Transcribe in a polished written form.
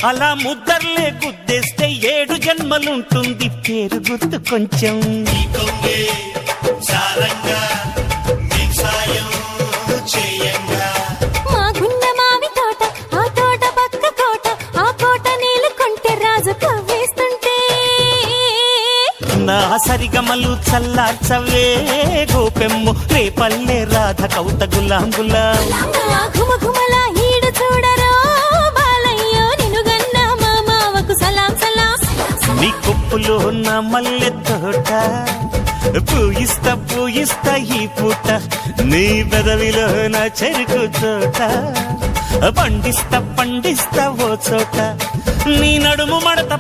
అలా ముద్దర్లే గుద్దేస్తే 7 జన్మలుంటుంది పేరు గుర్తు కొంచెం. మాగున్న మావి తోట, ఆ తోట పక్క కోట, ఆ కోట నీళ్ళు కొంటే రాజు కవ్వేస్తుంటే. నా సరిగమలు చల్లార్చవే గోపెమ్ము రేపల్లె రాధ కౌత గులాం గులాం. నా ఘుమఘుమల ఈడు చూడరో బాలయ్యో నిన్ను గన్న మా మావకు సలాం సలాం. నీ కొప్పులో నా మల్లె తోట పూయిస్తా పూయిస్తా ఈ పూట, నీ పెదవిలో నా చెరుకు తోట పండిస్తా పండిస్తా ఓ చోట, నీ నడుము మడత